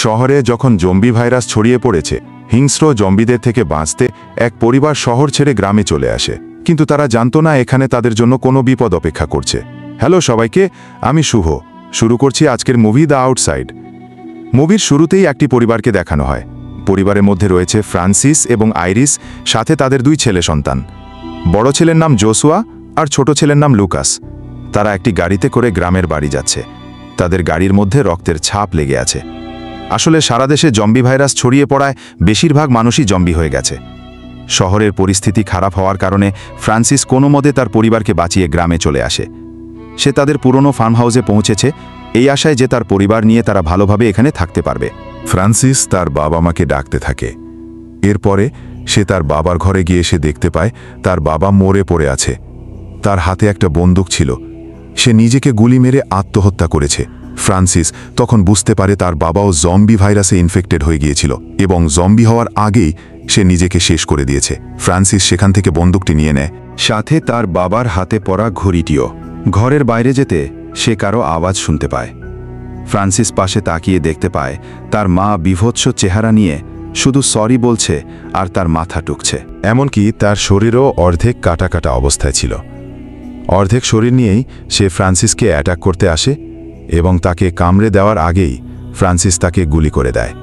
শহরে যখন zombie virus ছড়িয়ে পড়েছে, হিংস্র জম্বিদের থেকে বাঁচতে এক পরিবার শহর ছেড়ে গ্রামে চলে আসে। কিন্তু তারা জানতো না এখানে তাদের জন্য কোনো বিপদ অপেক্ষা করছে। হ্যালো সবাইকে, আমি শুভ। শুরু করছি আজকের মুভি দ্য আউটসাইড। মুভির শুরুতেই একটি পরিবারকে দেখানো হয়। পরিবারের মধ্যে রয়েছে ফ্রান্সিস এবং আইরিস, সাথে তাদের দুই ছেলে সন্তান। বড় ছেলের নাম জোসুয়া আর ছোট ছেলের নাম লুকাস। তারা একটি গাড়িতে করে গ্রামের বাড়ি যাচ্ছে। তাদের গাড়ির মধ্যে রক্তের ছাপ লেগে আছে। আসলে সারা দেশে জম্বি ভাইরাস ছড়িয়ে পড়ায় বেশিরভাগ মানুষই জম্বি হয়ে গেছে। শহরের পরিস্থিতি খারাপ হওয়ার কারণে ফ্রান্সিস কোনো মতে তার পরিবারকে বাঁচিয়ে গ্রামে চলে আসে। সে তাদের পুরনো ফার্ম হাউসে পৌঁছেছে, এই আশায় যে তার পরিবার নিয়ে তারা ভালোভাবে এখানে থাকতে পারবে। ফ্রান্সিস তার বাবা মাকে ডাকতে থাকে। এরপরে সে তার বাবার ঘরে গিয়ে এসে দেখতে পায় তার বাবা মরে পড়ে আছে। তার হাতে একটা বন্দুক ছিল। সে নিজেকে গুলি মেরে আত্মহত্যা করেছে। ফ্রান্সিস তখন বুঝতে পারে তার বাবাও জম্বি ভাইরাসে ইনফেক্টেড হয়ে গিয়েছিল এবং জম্বি হওয়ার আগেই সে নিজেকে শেষ করে দিয়েছে। ফ্রান্সিস সেখান থেকে বন্দুকটি নিয়ে নেয়, সাথে তার বাবার হাতে পরা ঘড়িটিও। ঘরের বাইরে যেতে সে কারো আওয়াজ শুনতে পায়। ফ্রান্সিস পাশে তাকিয়ে দেখতে পায় তার মা বিভৎস চেহারা নিয়ে শুধু সরি বলছে আর তার মাথা টুকছে। এমনকি তার শরীরও অর্ধেক কাটা কাটা অবস্থায় ছিল। অর্ধেক শরীর নিয়েই সে ফ্রান্সিসকে অ্যাটাক করতে আসে এবং তাকে কামড়ে দেওয়ার আগেই ফ্রান্সিস তাকে গুলি করে দেয়।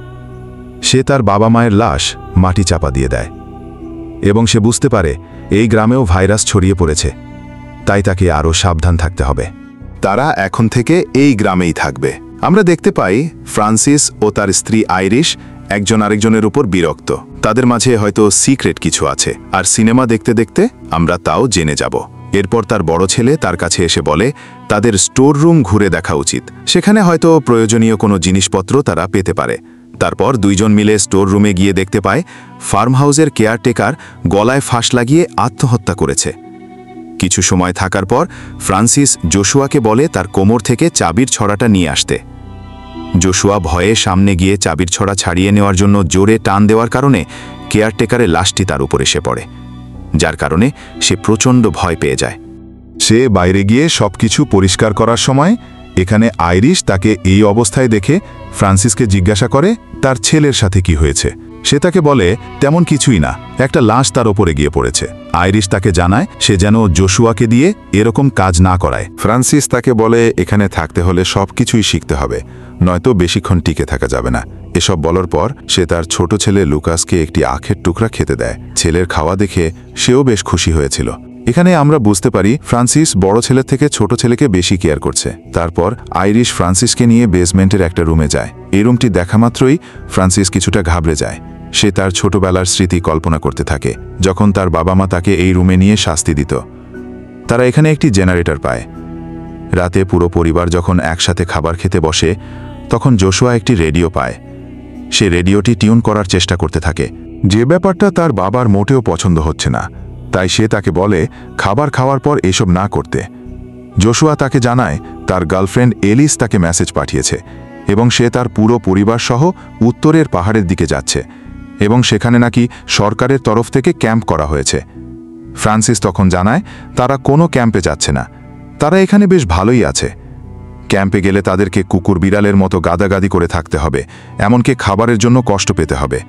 সে তার বাবা মায়ের লাশ মাটি চাপা দিয়ে দেয় এবং সে বুঝতে পারে এই গ্রামেও ভাইরাস ছড়িয়ে পড়েছে, তাই তাকে আরও সাবধান থাকতে হবে। তারা এখন থেকে এই গ্রামেই থাকবে। আমরা দেখতে পাই ফ্রান্সিস ও তার স্ত্রী আইরিশ একজন আরেকজনের উপর বিরক্ত। তাদের মাঝে হয়তো সিক্রেট কিছু আছে, আর সিনেমা দেখতে দেখতে আমরা তাও জেনে যাব। এরপর তার বড় ছেলে তার কাছে এসে বলে তাদের স্টোর রুম ঘুরে দেখা উচিত, সেখানে হয়তো প্রয়োজনীয় কোনো জিনিসপত্র তারা পেতে পারে। তারপর দুইজন মিলে স্টোর রুমে গিয়ে দেখতে পায় ফার্ম হাউসের কেয়ারটেকার গলায় ফাঁস লাগিয়ে আত্মহত্যা করেছে। কিছু সময় থাকার পর ফ্রান্সিস জোশুয়াকে বলে তার কোমর থেকে চাবির ছড়াটা নিয়ে আসতে। জোশুয়া ভয়ে সামনে গিয়ে চাবির ছড়া ছাড়িয়ে নেওয়ার জন্য জোরে টান দেওয়ার কারণে কেয়ারটেকারের লাশটি তার উপর এসে পড়ে, যার কারণে সে প্রচণ্ড ভয় পেয়ে যায়। সে বাইরে গিয়ে সবকিছু পরিষ্কার করার সময় এখানে আইরিশ তাকে এই অবস্থায় দেখে ফ্রান্সিসকে জিজ্ঞাসা করে তার ছেলের সাথে কি হয়েছে। সে তাকে বলে তেমন কিছুই না, একটা লাশ তার ওপরে গিয়ে পড়েছে। আইরিশ তাকে জানায় সে যেন জোশুয়াকে দিয়ে এরকম কাজ না করায়। ফ্রান্সিস তাকে বলে এখানে থাকতে হলে সবকিছুই শিখতে হবে, নয়তো বেশিক্ষণ টিকে থাকা যাবে না। এসব বলার পর সে তার ছোট ছেলে লুকাসকে একটি আখের টুকরা খেতে দেয়। ছেলের খাওয়া দেখে সেও বেশ খুশি হয়েছিল। এখানে আমরা বুঝতে পারি ফ্রান্সিস বড় ছেলের থেকে ছোট ছেলেকে বেশি কেয়ার করছে। তারপর আইরিশ ফ্রান্সিসকে নিয়ে বেসমেন্টের একটা রুমে যায়। এই রুমটি দেখা মাত্রই ফ্রান্সিস কিছুটা ঘাবড়ে যায়। সে তার ছোটবেলার স্মৃতি কল্পনা করতে থাকে, যখন তার বাবা মা তাকে এই রুমে নিয়ে শাস্তি দিত। তারা এখানে একটি জেনারেটর পায়। রাতে পুরো পরিবার যখন একসাথে খাবার খেতে বসে, তখন জোশুয়া একটি রেডিও পায়। সে রেডিওটি টিউন করার চেষ্টা করতে থাকে, যে ব্যাপারটা তার বাবার মোটেও পছন্দ হচ্ছে না। তাই সে তাকে বলে খাবার খাওয়ার পর এসব না করতে। জোশুয়া তাকে জানায় তার গার্লফ্রেন্ড এলিস তাকে মেসেজ পাঠিয়েছে এবং সে তার পুরো পরিবার সহ উত্তরের পাহাড়ের দিকে যাচ্ছে এবং সেখানে নাকি সরকারের তরফ থেকে ক্যাম্প করা হয়েছে। ফ্রান্সিস তখন জানায় তারা কোনো ক্যাম্পে যাচ্ছে না, তারা এখানে বেশ ভালোই আছে। ক্যাম্পে গেলে তাদেরকে কুকুর বিড়ালের মতো গাদাগাদি করে থাকতে হবে, এমনকি খাবারের জন্য কষ্ট পেতে হবে।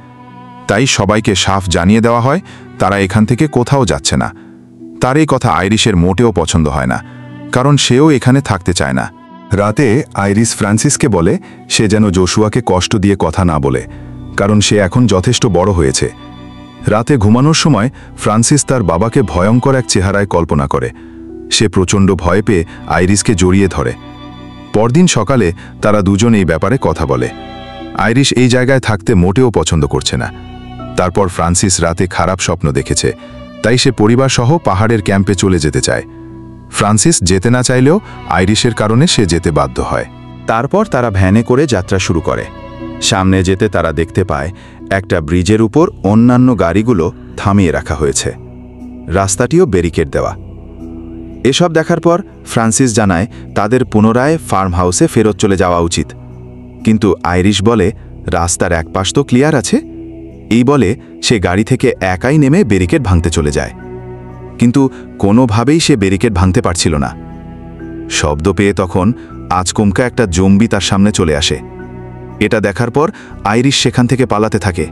তাই সবাইকে সাফ জানিয়ে দেওয়া হয় তারা এখান থেকে কোথাও যাচ্ছে না। তার এই কথা আইরিশের মোটেও পছন্দ হয় না, কারণ সেও এখানে থাকতে চায় না। রাতে আইরিশ ফ্রান্সিসকে বলে সে যেন জোশুয়াকে কষ্ট দিয়ে কথা না বলে, কারণ সে এখন যথেষ্ট বড় হয়েছে। রাতে ঘুমানোর সময় ফ্রান্সিস তার বাবাকে ভয়ঙ্কর এক চেহারায় কল্পনা করে। সে প্রচণ্ড ভয় পেয়ে আইরিশকে জড়িয়ে ধরে। পরদিন সকালে তারা দুজন এই ব্যাপারে কথা বলে। আইরিশ এই জায়গায় থাকতে মোটেও পছন্দ করছে না। তারপর ফ্রান্সিস রাতে খারাপ স্বপ্ন দেখেছে, তাই সে পরিবার সহ পাহাড়ের ক্যাম্পে চলে যেতে চায়। ফ্রান্সিস যেতে না চাইলেও আইরিশের কারণে সে যেতে বাধ্য হয়। তারপর তারা ভ্যানে করে যাত্রা শুরু করে। সামনে যেতে তারা দেখতে পায় একটা ব্রিজের উপর অন্যান্য গাড়িগুলো থামিয়ে রাখা হয়েছে, রাস্তাটিও ব্যারিকেড দেওয়া। এসব দেখার পর ফ্রান্সিস জানায় তাদের পুনরায় ফার্ম হাউসে ফেরত চলে যাওয়া উচিত। কিন্তু আইরিশ বলে রাস্তার এক পাশ তো ক্লিয়ার আছে। এই বলে সে গাড়ি থেকে একাই নেমে ব্যারিকেড ভাঙতে চলে যায়, কিন্তু কোনোভাবেই সে ব্যারিকেড ভাঙতে পারছিল না। শব্দ পেয়ে তখন আচমকা একটা জম্বি তার সামনে চলে আসে। এটা দেখার পর আইরিশ সেখান থেকে পালাতে থাকে।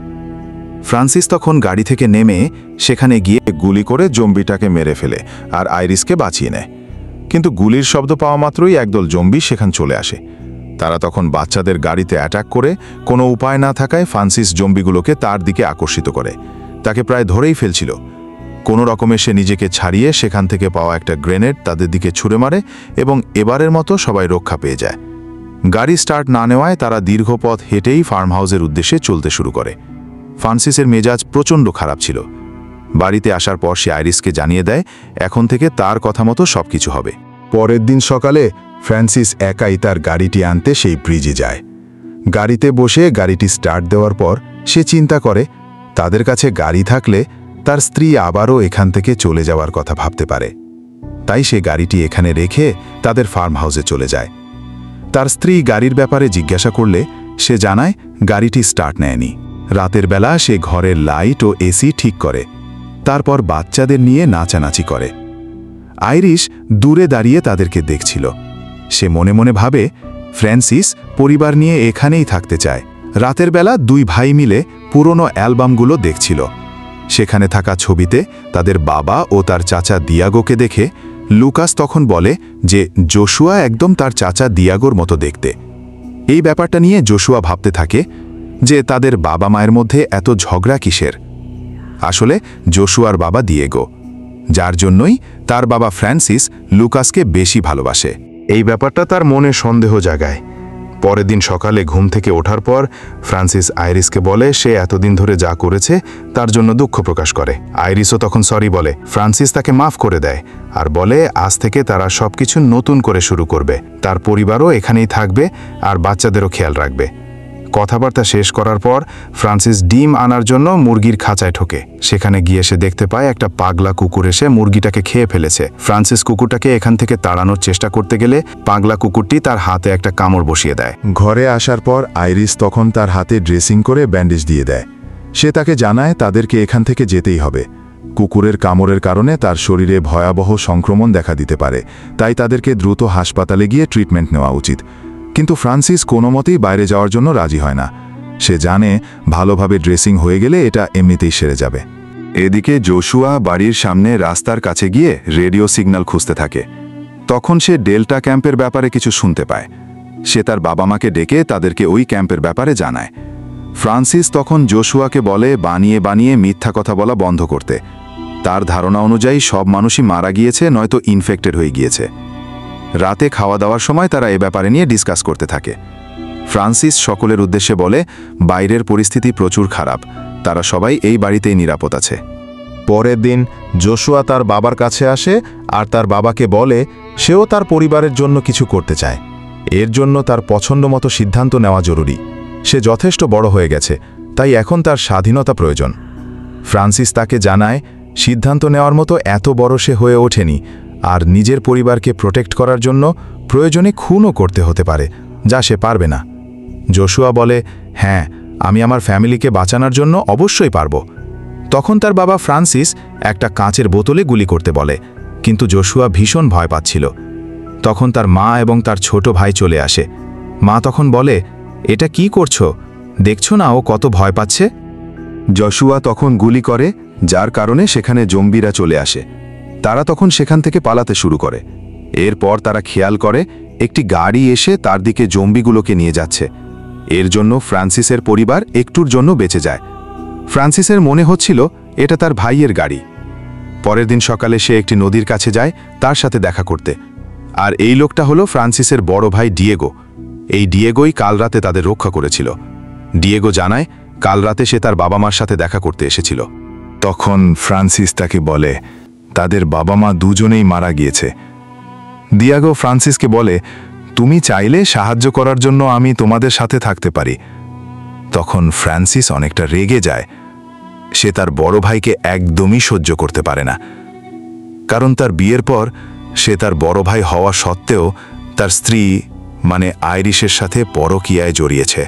ফ্রান্সিস তখন গাড়ি থেকে নেমে সেখানে গিয়ে গুলি করে জম্বিটাকে মেরে ফেলে আর আইরিসকে বাঁচিয়ে নেয়। কিন্তু গুলির শব্দ পাওয়া মাত্রই একদল জম্বি সেখান চলে আসে। তারা তখন বাচ্চাদের গাড়িতে অ্যাটাক করে কোনো উপায় না থাকায় ফ্রান্সিস জম্বিগুলোকে তার দিকে আকর্ষিত করে। তাকে প্রায় ধরেই ফেলছিল। কোনো রকমে সে নিজেকে ছাড়িয়ে সেখান থেকে পাওয়া একটা গ্রেনেড তাদের দিকে ছুঁড়ে মারে এবং এবারের মতো সবাই রক্ষা পেয়ে যায়। গাড়ি স্টার্ট না নেওয়ায় তারা দীর্ঘ পথ হেঁটেই ফার্ম হাউসের উদ্দেশ্যে চলতে শুরু করে। ফ্রান্সিসের মেজাজ প্রচণ্ড খারাপ ছিল। বাড়িতে আসার পর সে আইরিসকে জানিয়ে দেয় এখন থেকে তার কথা মতো সবকিছু হবে। পরের দিন সকালে ফ্রান্সিস একাই তার গাড়িটি আনতে সেই ব্রিজে যায়। গাড়িতে বসে গাড়িটি স্টার্ট দেওয়ার পর সে চিন্তা করে তাদের কাছে গাড়ি থাকলে তার স্ত্রী আবারও এখান থেকে চলে যাওয়ার কথা ভাবতে পারে। তাই সে গাড়িটি এখানে রেখে তাদের ফার্ম হাউসে চলে যায়। তার স্ত্রী গাড়ির ব্যাপারে জিজ্ঞাসা করলে সে জানায় গাড়িটি স্টার্ট নেয়নি। রাতের বেলা সে ঘরের লাইট ও এসি ঠিক করে, তারপর বাচ্চাদের নিয়ে নাচানাচি করে। আইরিশ দূরে দাঁড়িয়ে তাদেরকে দেখছিল। সে মনে মনে ভাবে ফ্রান্সিস পরিবার নিয়ে এখানেই থাকতে চায়। রাতের বেলা দুই ভাই মিলে পুরনো অ্যালবামগুলো দেখছিল। সেখানে থাকা ছবিতে তাদের বাবা ও তার চাচা দিয়াগোকে দেখে লুকাস তখন বলে যে জোশুয়া একদম তার চাচা দিয়াগোর মতো দেখতে। এই ব্যাপারটা নিয়ে জোশুয়া ভাবতে থাকে যে তাদের বাবা মায়ের মধ্যে এত ঝগড়া কিসের। আসলে জোশুয়ার বাবা দিয়েগো, যার জন্যই তার বাবা ফ্রান্সিস লুকাসকে বেশি ভালোবাসে। এই ব্যাপারটা তার মনে সন্দেহ জাগায়। পরের দিন সকালে ঘুম থেকে ওঠার পর ফ্রান্সিস আইরিসকে বলে সে এতদিন ধরে যা করেছে তার জন্য দুঃখ প্রকাশ করে। আইরিসও তখন সরি বলে। ফ্রান্সিস তাকে মাফ করে দেয় আর বলে আজ থেকে তারা সবকিছু নতুন করে শুরু করবে। তার পরিবারও এখানেই থাকবে আর বাচ্চাদেরও খেয়াল রাখবে। কথাবার্তা শেষ করার পর ফ্রান্সিস ডিম আনার জন্য মুরগির খাঁচায় ঢোকে। সেখানে গিয়ে সে দেখতে পায় একটা পাগলা কুকুর এসে মুরগিটাকে খেয়ে ফেলেছে। ফ্রান্সিস কুকুরটাকে এখান থেকে তাড়ানোর চেষ্টা করতে গেলে পাগলা কুকুরটি তার হাতে একটা কামড় বসিয়ে দেয়। ঘরে আসার পর আইরিস তখন তার হাতে ড্রেসিং করে ব্যান্ডেজ দিয়ে দেয়। সে তাকে জানায় তাদেরকে এখান থেকে যেতেই হবে। কুকুরের কামড়ের কারণে তার শরীরে ভয়াবহ সংক্রমণ দেখা দিতে পারে, তাই তাদেরকে দ্রুত হাসপাতালে গিয়ে ট্রিটমেন্ট নেওয়া উচিত। কিন্তু ফ্রান্সিস কোনো মতেই বাইরে যাওয়ার জন্য রাজি হয় না। সে জানে ভালোভাবে ড্রেসিং হয়ে গেলে এটা এমনিতেই সেরে যাবে। এদিকে জোশুয়া বাড়ির সামনে রাস্তার কাছে গিয়ে রেডিও সিগন্যাল খুঁজতে থাকে। তখন সে ডেল্টা ক্যাম্পের ব্যাপারে কিছু শুনতে পায়। সে তার বাবা মাকে ডেকে তাদেরকে ওই ক্যাম্পের ব্যাপারে জানায়। ফ্রান্সিস তখন জোশুয়াকে বলে বানিয়ে বানিয়ে মিথ্যা কথা বলা বন্ধ করতে। তার ধারণা অনুযায়ী সব মানুষই মারা গিয়েছে, নয়তো ইনফেক্টেড হয়ে গিয়েছে। রাতে খাওয়া দাওয়ার সময় তারা এ ব্যাপারে নিয়ে ডিসকাস করতে থাকে। ফ্রান্সিস সকলের উদ্দেশ্যে বলে বাইরের পরিস্থিতি প্রচুর খারাপ, তারা সবাই এই বাড়িতেই নিরাপদ আছে। পরের দিন জোশুয়া তার বাবার কাছে আসে আর তার বাবাকে বলে সেও তার পরিবারের জন্য কিছু করতে চায়। এর জন্য তার পছন্দ মতো সিদ্ধান্ত নেওয়া জরুরি। সে যথেষ্ট বড় হয়ে গেছে, তাই এখন তার স্বাধীনতা প্রয়োজন। ফ্রান্সিস তাকে জানায় সিদ্ধান্ত নেওয়ার মতো এত বড় সে হয়ে ওঠেনি, আর নিজের পরিবারকে প্রোটেক্ট করার জন্য প্রয়োজনে খুনও করতে হতে পারে, যা সে পারবে না। জোশুয়া বলে হ্যাঁ, আমি আমার ফ্যামিলিকে বাঁচানোর জন্য অবশ্যই পারব। তখন তার বাবা ফ্রান্সিস একটা কাঁচের বোতলে গুলি করতে বলে, কিন্তু জোশুয়া ভীষণ ভয় পাচ্ছিল। তখন তার মা এবং তার ছোট ভাই চলে আসে। মা তখন বলে এটা কি করছো, দেখছো না ও কত ভয় পাচ্ছে। জোশুয়া তখন গুলি করে, যার কারণে সেখানে জম্বিরা চলে আসে। তারা তখন সেখান থেকে পালাতে শুরু করে। এরপর তারা খেয়াল করে একটি গাড়ি এসে তার দিকে জম্বিগুলোকে নিয়ে যাচ্ছে। এর জন্য ফ্রান্সিসের পরিবার একটুর জন্য বেঁচে যায়। ফ্রান্সিসের মনে হচ্ছিল এটা তার ভাইয়ের গাড়ি। পরের দিন সকালে সে একটি নদীর কাছে যায় তার সাথে দেখা করতে। আর এই লোকটা হলো ফ্রান্সিসের বড় ভাই ডিয়েগো। এই ডিয়েগোই কাল রাতে তাদের রক্ষা করেছিল। ডিয়েগো জানায় কাল রাতে সে তার বাবা মার সাথে দেখা করতে এসেছিল। তখন ফ্রান্সিস তাকে বলে তাদের বাবা মা দুজনেই মারা গিয়েছে। ডিয়েগো ফ্রান্সিসকে বলে তুমি চাইলে সাহায্য করার জন্য আমি তোমাদের সাথে থাকতে পারি। তখন ফ্রান্সিস অনেকটা রেগে যায়। সে তার বড় ভাইকে একদমই সহ্য করতে পারে না, কারণ তার বিয়ের পর সে তার বড় ভাই হওয়া সত্ত্বেও তার স্ত্রী মানে আইরিশের সাথে পরকীয়ায় জড়িয়েছে।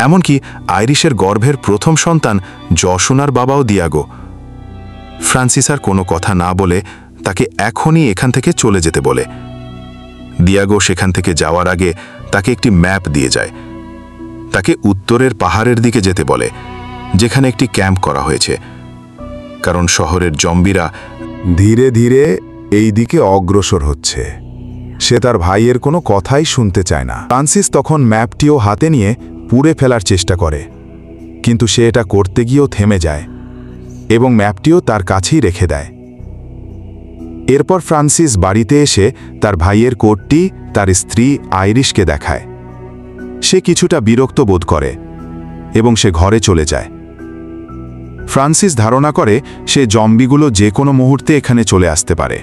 এমনকি আইরিশের গর্ভের প্রথম সন্তান জশোনার বাবাও ডিয়েগো। ফ্রান্সিস আর কোনো কথা না বলে তাকে এখনই এখান থেকে চলে যেতে বলে। ডিয়েগো সেখান থেকে যাওয়ার আগে তাকে একটি ম্যাপ দিয়ে যায়। তাকে উত্তরের পাহাড়ের দিকে যেতে বলে, যেখানে একটি ক্যাম্প করা হয়েছে, কারণ শহরের জম্বিরা ধীরে ধীরে এই দিকে অগ্রসর হচ্ছে। সে তার ভাইয়ের কোনো কথাই শুনতে চায় না। ফ্রান্সিস তখন ম্যাপটিও হাতে নিয়ে পুড়ে ফেলার চেষ্টা করে, কিন্তু সে এটা করতে গিয়েও থেমে যায় এবং ম্যাপটিও তার কাছেই রেখে দেয়। এরপর ফ্রান্সিস বাড়িতে এসে তার ভাইয়ের কোটটি তার স্ত্রী আইরিশকে দেখায়। সে কিছুটা বিরক্ত বোধ করে এবং সে ঘরে চলে যায়। ফ্রান্সিস ধারণা করে সে জম্বিগুলো যে কোনো মুহূর্তে এখানে চলে আসতে পারে,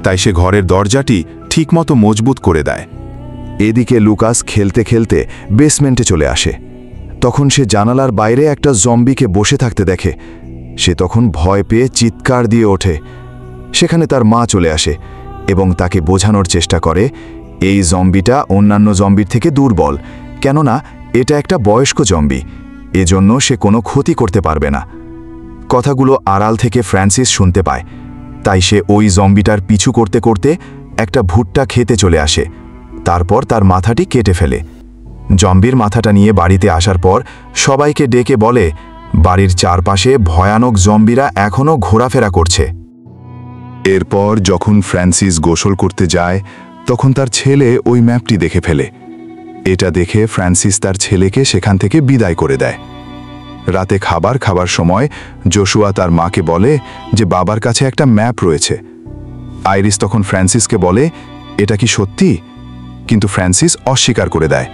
তাই সে ঘরের দরজাটি ঠিকমতো মজবুত করে দেয়। এদিকে লুকাস খেলতে খেলতে বেসমেন্টে চলে আসে। তখন সে জানালার বাইরে একটা জম্বিকে বসে থাকতে দেখে। সে তখন ভয় পেয়ে চিৎকার দিয়ে ওঠে। সেখানে তার মা চলে আসে এবং তাকে বোঝানোর চেষ্টা করে এই জম্বিটা অন্যান্য জম্বির থেকে দুর্বল, কেননা এটা একটা বয়স্ক জম্বি, এজন্য সে কোনো ক্ষতি করতে পারবে না। কথাগুলো আড়াল থেকে ফ্রান্সিস শুনতে পায়, তাই সে ওই জম্বিটার পিছু করতে করতে একটা ভুট্টা খেতে চলে আসে। তারপর তার মাথাটি কেটে ফেলে। জম্বির মাথাটা নিয়ে বাড়িতে আসার পর সবাইকে ডেকে বলে বাড়ির চারপাশে ভয়ানক জম্বিরা এখনও ঘোরাফেরা করছে। এরপর যখন ফ্রান্সিস গোসল করতে যায়, তখন তার ছেলে ওই ম্যাপটি দেখে ফেলে। এটা দেখে ফ্রান্সিস তার ছেলেকে সেখান থেকে বিদায় করে দেয়। রাতে খাবার সময় জোশুয়া তার মাকে বলে যে বাবার কাছে একটা ম্যাপ রয়েছে। আইরিস তখন ফ্রান্সিসকে বলে এটা কি সত্যি, কিন্তু ফ্রান্সিস অস্বীকার করে দেয়।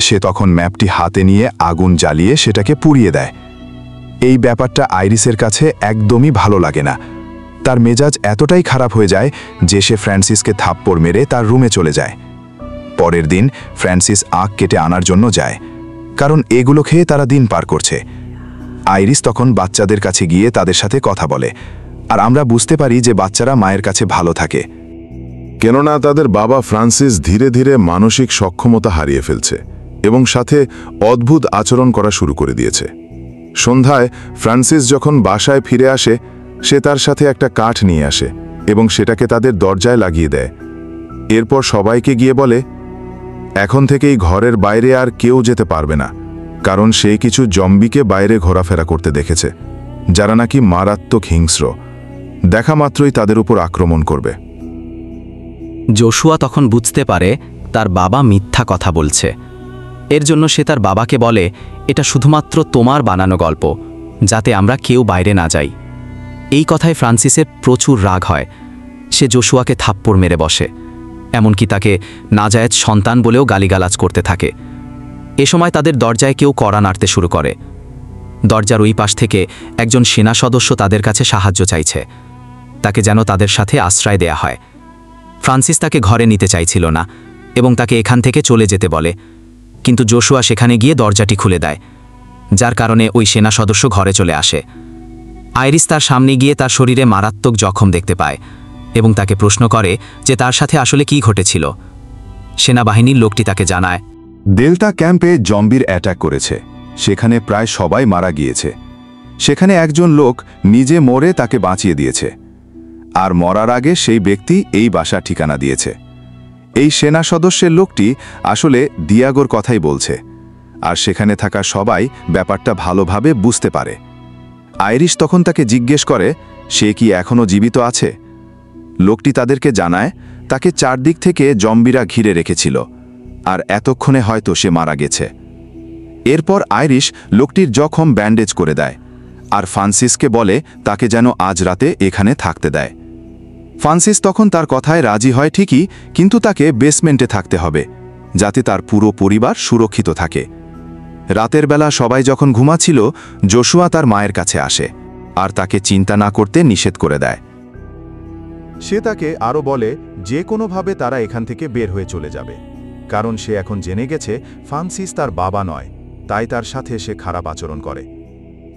সে তখন ম্যাপটি হাতে নিয়ে আগুন জ্বালিয়ে সেটাকে পুড়িয়ে দেয়। এই ব্যাপারটা আইরিসের কাছে একদমই ভালো লাগে না। তার মেজাজ এতটাই খারাপ হয়ে যায় যে সে ফ্রান্সিসকে থাপ্পড় মেরে তার রুমে চলে যায়। পরের দিন ফ্রান্সিস আখ কেটে আনার জন্য যায়, কারণ এগুলো খেয়ে তারা দিন পার করছে। আইরিস তখন বাচ্চাদের কাছে গিয়ে তাদের সাথে কথা বলে, আর আমরা বুঝতে পারি যে বাচ্চারা মায়ের কাছে ভালো থাকে, কেননা তাদের বাবা ফ্রান্সিস ধীরে ধীরে মানসিক সক্ষমতা হারিয়ে ফেলছে এবং সাথে অদ্ভুত আচরণ করা শুরু করে দিয়েছে। সন্ধ্যায় ফ্রান্সিস যখন বাসায় ফিরে আসে, সে তার সাথে একটা কাঠ নিয়ে আসে এবং সেটাকে তাদের দরজায় লাগিয়ে দেয়। এরপর সবাইকে গিয়ে বলে এখন থেকেই ঘরের বাইরে আর কেউ যেতে পারবে না, কারণ সে কিছু জম্বিকে বাইরে ঘোরাফেরা করতে দেখেছে, যারা নাকি মারাত্মক হিংস্র, দেখা মাত্রই তাদের উপর আক্রমণ করবে। জোশুয়া তখন বুঝতে পারে তার বাবা মিথ্যা কথা বলছে। এর জন্য সে তার বাবাকে বলে এটা শুধুমাত্র তোমার বানানো গল্প, যাতে আমরা কেউ বাইরে না যাই। এই কথায় ফ্রান্সিসের প্রচুর রাগ হয়। সে জোশুয়াকে থাপ্পড় মেরে বসে, এমনকি তাকে নাজায়েজ সন্তান বলেও গালিগালাজ করতে থাকে। এ সময় তাদের দরজায় কেউ কড়া নাড়তে শুরু করে। দরজার ওই পাশ থেকে একজন সেনা সদস্য তাদের কাছে সাহায্য চাইছে, তাকে যেন তাদের সাথে আশ্রয় দেয়া হয়। ফ্রান্সিস তাকে ঘরে নিতে চাইছিল না এবং তাকে এখান থেকে চলে যেতে বলে, কিন্তু জোশুয়া সেখানে গিয়ে দরজাটি খুলে দেয়, যার কারণে ওই সেনা সদস্য ঘরে চলে আসে। আইরিস তার সামনে গিয়ে তার শরীরে মারাত্মক জখম দেখতে পায় এবং তাকে প্রশ্ন করে যে তার সাথে আসলে কি ঘটেছিল। সেনাবাহিনীর লোকটি তাকে জানায় ডেল্টা ক্যাম্পে জম্বির অ্যাটাক করেছে, সেখানে প্রায় সবাই মারা গিয়েছে। সেখানে একজন লোক নিজে মরে তাকে বাঁচিয়ে দিয়েছে, আর মরার আগে সেই ব্যক্তি এই বাসার ঠিকানা দিয়েছে। এই সেনা সদস্যের লোকটি আসলে দিয়াগোর কথাই বলছে, আর সেখানে থাকা সবাই ব্যাপারটা ভালোভাবে বুঝতে পারে। আইরিশ তখন তাকে জিজ্ঞেস করে সে কি এখনও জীবিত আছে। লোকটি তাদেরকে জানায় তাকে চারদিক থেকে জম্বিরা ঘিরে রেখেছিল, আর এতক্ষণে হয়তো সে মারা গেছে। এরপর আইরিশ লোকটির জখম ব্যান্ডেজ করে দেয়, আর ফ্রান্সিসকে বলে তাকে যেন আজ রাতে এখানে থাকতে দেয়। ফ্রান্সিস তখন তার কথায় রাজি হয় ঠিকই, কিন্তু তাকে বেসমেন্টে থাকতে হবে, যাতে তার পুরো পরিবার সুরক্ষিত থাকে। রাতের বেলা সবাই যখন ঘুমাচ্ছিল, জোশুয়া তার মায়ের কাছে আসে আর তাকে চিন্তা না করতে নিষেধ করে দেয়। সে তাকে আরও বলে যে কোনোভাবে তারা এখান থেকে বের হয়ে চলে যাবে, কারণ সে এখন জেনে গেছে ফ্রান্সিস তার বাবা নয়, তাই তার সাথে সে খারাপ আচরণ করে।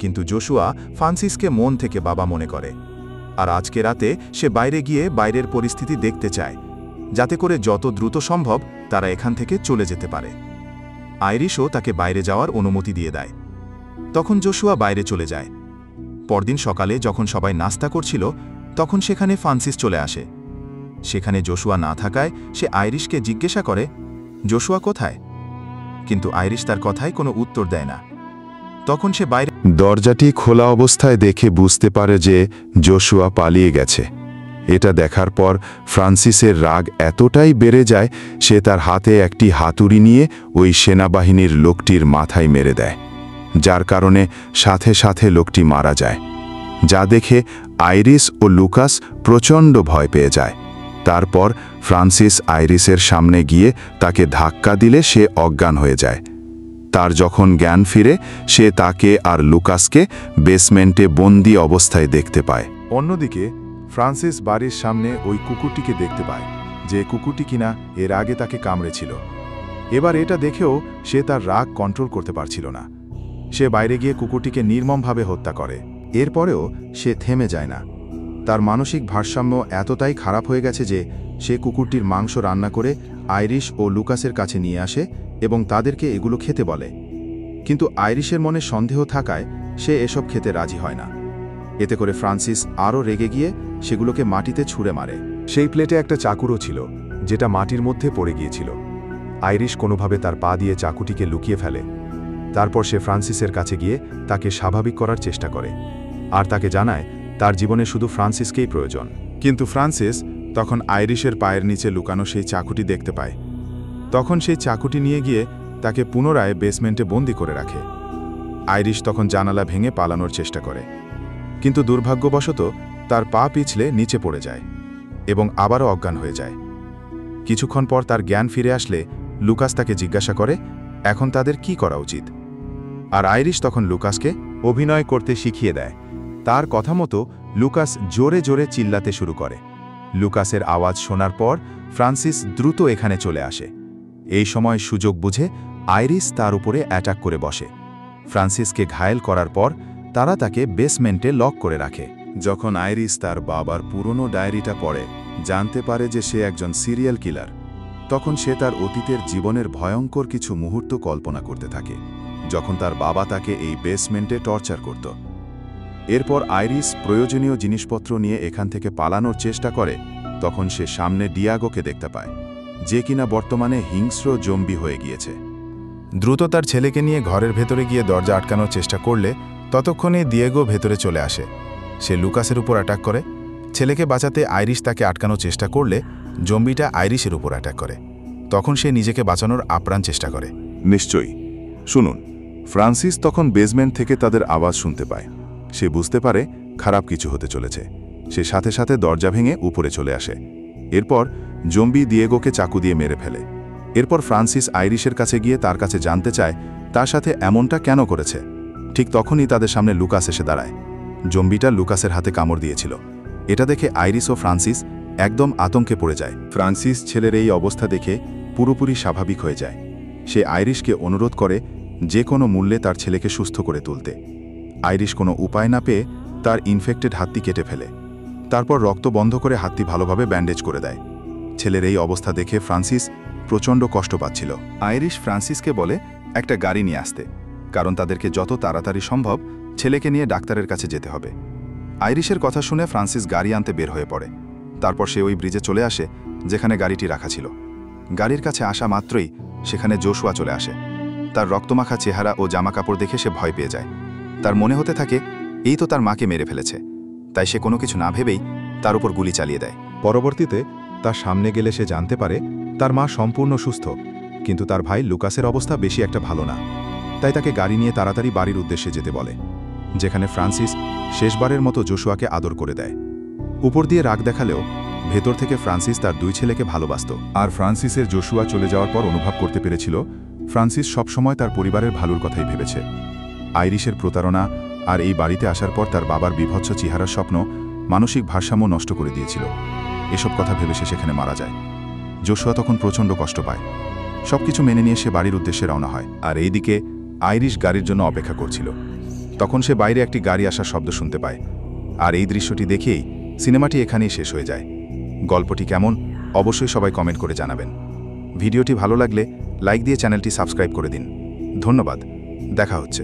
কিন্তু জোশুয়া ফ্রান্সিসকে মন থেকে বাবা মনে করে, আর আজকে রাতে সে বাইরে গিয়ে বাইরের পরিস্থিতি দেখতে চায়, যাতে করে যত দ্রুত সম্ভব তারা এখান থেকে চলে যেতে পারে। আইরিশও তাকে বাইরে যাওয়ার অনুমতি দিয়ে দেয়। তখন জোশুয়া বাইরে চলে যায়। পরদিন সকালে যখন সবাই নাস্তা করছিল, তখন সেখানে ফ্রান্সিস চলে আসে। সেখানে জোশুয়া না থাকায় সে আইরিশকে জিজ্ঞাসা করে জোশুয়া কোথায়। কিন্তু আইরিশ তার কথায় কোনো উত্তর দেয় না। তখন সে বাইরে দরজাটি খোলা অবস্থায় দেখে বুঝতে পারে যে জোশুয়া পালিয়ে গেছে। এটা দেখার পর ফ্রান্সিসের রাগ এতটাই বেড়ে যায়, সে তার হাতে একটি হাতুড়ি নিয়ে ওই সেনাবাহিনীর লোকটির মাথায় মেরে দেয়, যার কারণে সাথে সাথে লোকটি মারা যায়। যা দেখে আইরিস ও লুকাস প্রচণ্ড ভয় পেয়ে যায়। তারপর ফ্রান্সিস আইরিসের সামনে গিয়ে তাকে ধাক্কা দিলে সে অজ্ঞান হয়ে যায়। তার যখন জ্ঞান ফিরে, সে তাকে আর লুকাসকে বেসমেন্টে বন্দি অবস্থায় দেখতে পায়। অন্যদিকে ফ্রান্সিস বাড়ির সামনে ওই কুকুরটিকে দেখতে পায়, যে কুকুরটি কিনা এর আগে তাকে কামড়েছিল। এবার এটা দেখেও সে তার রাগ কন্ট্রোল করতে পারছিল না। সে বাইরে গিয়ে কুকুরটিকে নির্মমভাবে হত্যা করে। এরপরেও সে থেমে যায় না। তার মানসিক ভারসাম্য এতটাই খারাপ হয়ে গেছে যে সে কুকুরটির মাংস রান্না করে আইরিশ ও লুকাসের কাছে নিয়ে আসে এবং তাদেরকে এগুলো খেতে বলে। কিন্তু আইরিশের মনে সন্দেহ থাকায় সে এসব খেতে রাজি হয় না। এতে করে ফ্রান্সিস আরও রেগে গিয়ে সেগুলোকে মাটিতে ছুঁড়ে মারে। সেই প্লেটে একটা চাকুরও ছিল, যেটা মাটির মধ্যে পড়ে গিয়েছিল। আইরিশ কোনোভাবে তার পা দিয়ে চাকুটিকে লুকিয়ে ফেলে। তারপর সে ফ্রান্সিসের কাছে গিয়ে তাকে স্বাভাবিক করার চেষ্টা করে, আর তাকে জানায় তার জীবনে শুধু ফ্রান্সিসকেই প্রয়োজন। কিন্তু ফ্রান্সিস তখন আইরিশের পায়ের নিচে লুকানো সেই চাকুটি দেখতে পায়। তখন সেই চাকুটি নিয়ে গিয়ে তাকে পুনরায় বেসমেন্টে বন্দি করে রাখে। আইরিশ তখন জানালা ভেঙে পালানোর চেষ্টা করে, কিন্তু দুর্ভাগ্যবশত তার পা পিছলে নিচে পড়ে যায় এবং আবারও অজ্ঞান হয়ে যায়। কিছুক্ষণ পর তার জ্ঞান ফিরে আসলে লুকাস তাকে জিজ্ঞাসা করে এখন তাদের কি করা উচিত। আর আইরিশ তখন লুকাসকে অভিনয় করতে শিখিয়ে দেয়। তার কথা মতো লুকাস জোরে জোরে চিল্লাতে শুরু করে। লুকাসের আওয়াজ শোনার পর ফ্রান্সিস দ্রুত এখানে চলে আসে। এই সময় সুযোগ বুঝে আইরিশ তার উপরে অ্যাটাক করে বসে। ফ্রান্সিসকে ঘায়েল করার পর তারা তাকে বেসমেন্টে লক করে রাখে। যখন আইরিশ তার বাবার পুরনো ডায়েরিটা পড়ে, জানতে পারে যে সে একজন সিরিয়াল কিলার, তখন সে তার অতীতের জীবনের ভয়ঙ্কর কিছু মুহূর্ত কল্পনা করতে থাকে, যখন তার বাবা তাকে এই বেসমেন্টে টর্চার করত। এরপর আইরিশ প্রয়োজনীয় জিনিসপত্র নিয়ে এখান থেকে পালানোর চেষ্টা করে। তখন সে সামনে ডিয়াগোকে দেখতে পায়, যে কিনা বর্তমানে হিংস্র জম্বি হয়ে গিয়েছে। দ্রুত তার ছেলেকে নিয়ে ঘরের ভেতরে গিয়ে দরজা আটকানোর চেষ্টা করলে ততক্ষণে দিয়েগো ভেতরে চলে আসে। সে লুকাসের উপর অ্যাটাক করে। ছেলেকে বাঁচাতে আইরিশ তাকে আটকানোর চেষ্টা করলে জম্বিটা আইরিশের উপর অ্যাটাক করে। তখন সে নিজেকে বাঁচানোর আপ্রাণ চেষ্টা করে। নিশ্চয়ই শুনুন, ফ্রান্সিস তখন বেসমেন্ট থেকে তাদের আওয়াজ শুনতে পায়। সে বুঝতে পারে খারাপ কিছু হতে চলেছে। সে সাথে সাথে দরজা ভেঙে উপরে চলে আসে। এরপর জম্বি দিয়েগোকে চাকু দিয়ে মেরে ফেলে। এরপর ফ্রান্সিস আইরিশের কাছে গিয়ে তার কাছে জানতে চায় তার সাথে এমনটা কেন করেছে। ঠিক তখনই তাদের সামনে লুকাস এসে দাঁড়ায়। জম্বিটা লুকাসের হাতে কামড় দিয়েছিল। এটা দেখে আইরিশ ও ফ্রান্সিস একদম আতঙ্কে পড়ে যায়। ফ্রান্সিস ছেলের এই অবস্থা দেখে পুরোপুরি স্বাভাবিক হয়ে যায়। সে আইরিশকে অনুরোধ করে যে কোনো মূল্যে তার ছেলেকে সুস্থ করে তুলতে। আইরিশ কোনো উপায় না পেয়ে তার ইনফেক্টেড হাতটি কেটে ফেলে। তারপর রক্ত বন্ধ করে হাতটি ভালোভাবে ব্যান্ডেজ করে দেয়। ছেলের এই অবস্থা দেখে ফ্রান্সিস প্রচণ্ড কষ্ট পাচ্ছিল। আইরিশ ফ্রান্সিসকে বলে একটা গাড়ি নিয়ে আসতে, কারণ তাদেরকে যত তাড়াতাড়ি সম্ভব ছেলেকে নিয়ে ডাক্তারের কাছে যেতে হবে। আইরিশের কথা শুনে ফ্রান্সিস গাড়ি আনতে বের হয়ে পড়ে। তারপর সে ওই ব্রিজে চলে আসে যেখানে গাড়িটি রাখা ছিল। গাড়ির কাছে আসা মাত্রই সেখানে জোশুয়া চলে আসে। তার রক্তমাখা চেহারা ও জামাকাপড় দেখে সে ভয় পেয়ে যায়। তার মনে হতে থাকে এই তো তার মাকে মেরে ফেলেছে। তাই সে কোনো কিছু না ভেবেই তার উপর গুলি চালিয়ে দেয়। পরবর্তীতে তার সামনে গেলে সে জানতে পারে তার মা সম্পূর্ণ সুস্থ, কিন্তু তার ভাই লুকাসের অবস্থা বেশি একটা ভালো না। তাই তাকে গাড়ি নিয়ে তাড়াতাড়ি বাড়ির উদ্দেশ্যে যেতে বলে, যেখানে ফ্রান্সিস শেষবারের মতো জোশুয়াকে আদর করে দেয়। উপর দিয়ে রাগ দেখালেও ভেতর থেকে ফ্রান্সিস তার দুই ছেলেকে ভালোবাসত। আর ফ্রান্সিসের জোশুয়া চলে যাওয়ার পর অনুভব করতে পেরেছিল ফ্রান্সিস সবসময় তার পরিবারের ভালোর কথাই ভেবেছে। আইরিশের প্রতারণা আর এই বাড়িতে আসার পর তার বাবার বিভৎস চেহারার স্বপ্ন মানসিক ভারসাম্য নষ্ট করে দিয়েছিল। এসব কথা ভেবে সে সেখানে মারা যায়। জোশুয়া তখন প্রচণ্ড কষ্ট পায়। সবকিছু মেনে নিয়ে সে বাড়ির উদ্দেশ্যে রওনা হয়। আর এইদিকে আইরিশ গাড়ির জন্য অপেক্ষা করছিল। তখন সে বাইরে একটি গাড়ি আসার শব্দ শুনতে পায়। আর এই দৃশ্যটি দেখেই সিনেমাটি এখানেই শেষ হয়ে যায়। গল্পটি কেমন অবশ্যই সবাই কমেন্ট করে জানাবেন। ভিডিওটি ভালো লাগলে লাইক দিয়ে চ্যানেলটি সাবস্ক্রাইব করে দিন। ধন্যবাদ। দেখা হচ্ছে।